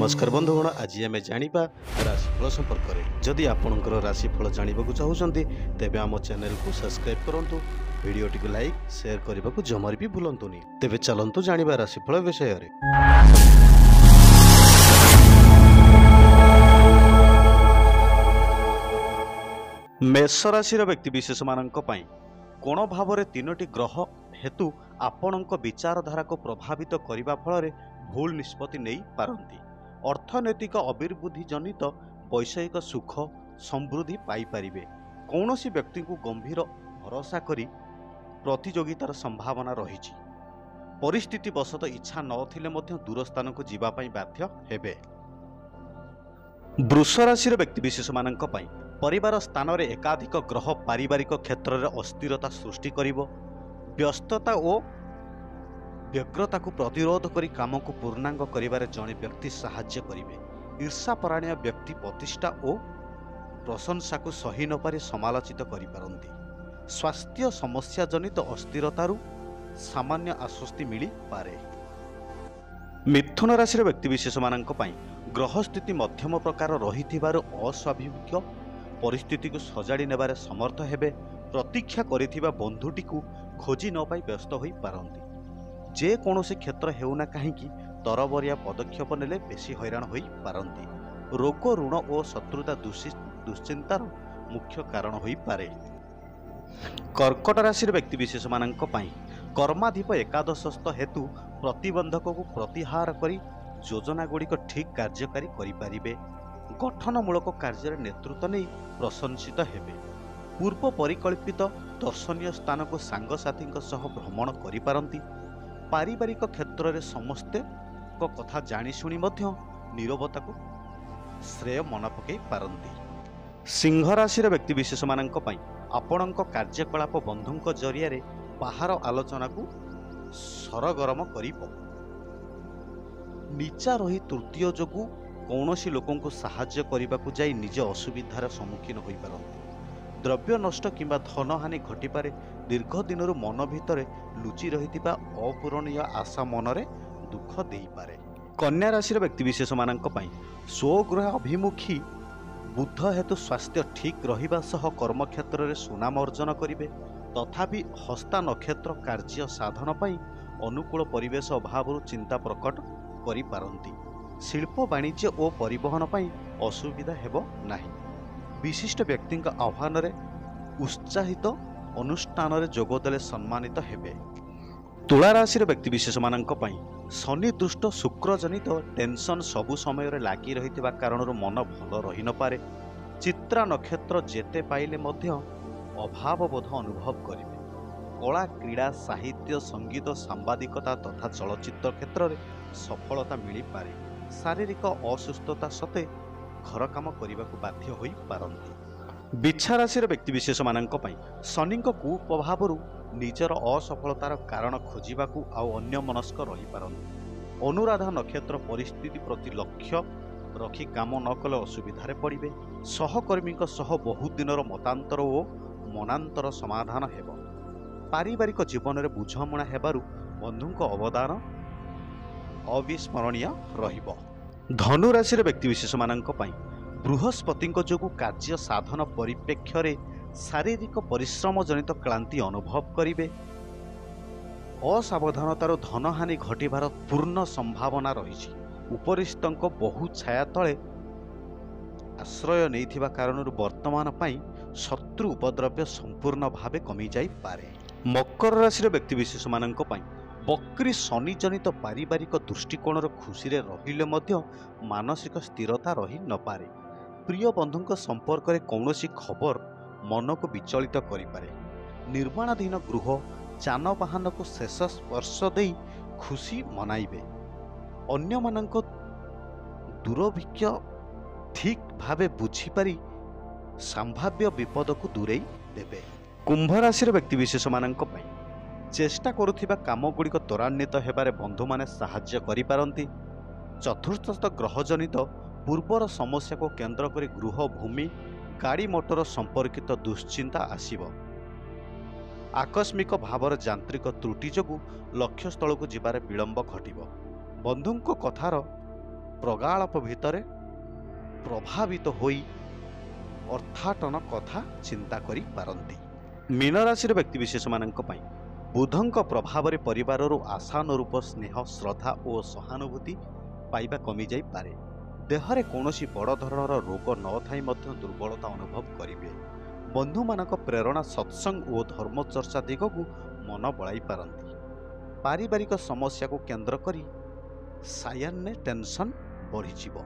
नमस्कार बंधुगण, आज आम जाना राशिफल संपर्क में। जदि आपंकर राशिफल जानवा चाहते तेज आम चैनल को सब्सक्राइब करूँ, वीडियोटी को लाइक शेयर करने को जमार भी भूलुनि। तेज चलतु जाना राशिफल विषय में। मेष राशि व्यक्तिशेष मान कोण भाव में तीनोटी ग्रह हेतु आपणक विचारधारा को प्रभावित करने फल भूल निष्पत्ति नहीं पारंती। अर्थनैतिक अभिवृद्धि जनित वैषयिक सुख समृद्धि पाइपारे। कौन सी व्यक्ति को गंभीर भरोसा करी प्रतियोगितार संभावना रही। परिस्थिति बशत इच्छा नथिले मध्य दूर स्थान को जीवाई बाध्य हेबे। वृष राशि व्यक्तिशेष मान परिवार स्थान में एकाधिक ग्रह पारिवारिक क्षेत्र में अस्थिरता सृष्टि करिवो। व्यस्तता और व्यग्रता को प्रतिरोध करी काम को पूर्णांग करिबारे जड़े व्यक्ति साहाय्य करिवे। ईर्षापरायण व्यक्ति प्रतिष्ठा और प्रशंसा को सही न पारि समालोचित करिपारंती। स्वास्थ्य समस्या जनित अस्थिरतारु सामान्य आश्वस्ति मिली पारे। मिथुन राशि व्यक्तिशेष मान ग्रह स्थिति मध्यम प्रकार रही अस्वाभाविक परिस्थिति को सजाड़ी नेबारे समर्थ हेबे। प्रतीक्षा करिथिबा बंधुटी को खोजी न पाई व्यस्त होई पारंती। जे कौनसी क्षेत्र हेउना कहीं तरबरिया पदक्षेप नेले बेसी हैरान होई पारंती। रोग ऋण और शत्रुता दुश्चिंतार मुख्य कारण होई पारे। कर्कट राशि व्यक्तिशेष मान कर्माधिप एकादशस्थ हेतु प्रतिबंधक को प्रतिहार करी योजना गुड़िक ठीक कार्यकारी करिपारिबे। गठनमूलक कार्य नेतृत्व नहीं प्रशंसित हेबे। पूर्व परिकल्पित दर्शनीय स्थान को सांगसाथी भ्रमण करिपारंती। पारिवारिक क्षेत्र में समस्ते को कथा जाशुणी नीरवता को श्रेय मन पकई पारंती। सिंह राशि व्यक्तिशेष मान आपणक कार्यकलाप बंधुक जरिया बाहर आलोचना को सरगरम करिबो। नीचा रही तृतीय जोगु कौनसी लोकों को साहाय्य करने को जाई निज असुविधार सम्मुखीन होई पारंती। द्रव्य नष्ट किंबा धन हानि घटिपारे। दीर्घ दिन मन भितर लुचि रही अपूरणीय आशा मनरे दुख देई पारे। कन्या राशि व्यक्तिशेष मान स्वगृह अभिमुखी बुद्ध हेतु स्वास्थ्य ठीक रहिबा सह कर्मक्षेत्र में सुनाम अर्जन करिवे। तथापि हस्ता नक्षत्र कार्य साधन पई अनुकूल परिवेश अभाव चिंता प्रकट करि पारंती। शिल्प वाणिज्य और परिवहन पई असुविधा हेबो नाही। विशिष्ट व्यक्ति आह्वान उत्साहित अनुष्ठान जोगदेले सम्मानित हेबे। तुला राशि व्यक्तिशेष मान शनि दृष्ट शुक्र जनित टेंशन सबु समय लगी रही कारण मन भल रही न पारे। चित्रा नक्षत्र जेते पाइले मध्य अभाव बोध अनुभव करेंगे। कला क्रीड़ा साहित्य संगीत सांबादिकता तथा चलचित्र क्षेत्र में सफलता मिल पारे। शारीरिक असुस्थता सते घर काम करने को बाध्य होई पारंती। बिच्छा राशि व्यक्तिशेष मान शनि कुप्रभाव निजर असफलतार कारण खोजू आउ अन्य मनस्क रही पारंती। अनुराधा नक्षत्र परिस्थिति प्रति लक्ष्य रखी काम न कले असुविधारे पड़िबे। सहकर्मी सह बहुत दिनर मतांतर और मनांतर समाधान हेब। पारिवारिक जीवन में बुझामणा हेबारु बंधुक अवदान अविस्मरणीय रहिबो। धनु राशि व्यक्तिशेष मान बृहस्पति जोगु कार्य साधन परिप्रेक्ष्य रे शारीरिक परिश्रम जनित क्लांति अनुभव करिवे। असावधानतार धनहानि घटिबार पूर्ण संभावना रही। उपरिस्थक बहु छाया तले आश्रय नहीं कारण वर्तमान पाई शत्रु उपद्रव्य संपूर्ण भावे कमी जाई पारे। मकर राशि व्यक्तिशेष मान बक्री शनि जनित पारिवारिक दृष्टिकोण खुशी रहिले मध्य मानसिक स्थिरता रही न पारे। प्रिय बंधुक संपर्क में कौनसी खबर मन को विचलित करिपारे। निर्माणाधीन गृह जानवाहन को शेष स्पर्श दे खुशी मनाइबे। अन्य मानक दुर्भिक्ष ठीक भावे बुझीपारी संभाव्य विपद को दूरेई देबे। कुंभ राशि व्यक्तिशेष मान चेष्टा करुथिबा काम गुड़िक त्वरान्वित हेबारे बंधु माने साहाय्य करि पारंती। चतुर्थस्थ ग्रह जनित पूर्वर समस्या को केंद्र करी गृह भूमि गाड़ी मोटर संपर्कित दुश्चिंता आसीब। आकस्मिक भावर यांत्रिक त्रुटि जोगु लक्ष्य स्थल को जिबारे विलंब घटिब। बंधुंक कथार ପ୍ରଗାଳପ ଭିତରେ ପ୍ରଭାବିତ ହୋଇ ଅର୍ଥାଟନ କଥା ଚିନ୍ତା କରିପାରନ୍ତି। ମୀନ ରାଶିର ବ୍ୟକ୍ତିବିଶେଷମାନଙ୍କ ପାଇଁ ବୁଧଙ୍କ ପ୍ରଭାବରେ ପରିବାରରୁ ଆଶାନୁରୂପ ସ୍ନେହ, ଶ୍ରଦ୍ଧା ଓ ସହାନୁଭୂତି ପାଇବା କମିଯାଇପାରେ। ଦେହରେ କୌଣସି ବଡ଼ ଧରଣର ରୋଗ ନଥାଇ ମଧ୍ୟ ଦୁର୍ବଳତା ଅନୁଭବ କରିବେ। ବନ୍ଧୁମାନଙ୍କ ପ୍ରେରଣା, ସତ୍ସଙ୍ଗ ଓ ଧର୍ମଚର୍ଚ୍ଚା ଦିଗକୁ ମନ ବଳାଇ ପାରନ୍ତି। ପାରିବାରିକ ସମସ୍ୟାକୁ କେନ୍ଦ୍ର କରି ସାୟାହ୍ନେ ଟେନସନ୍ ବଢ଼ିଯିବ।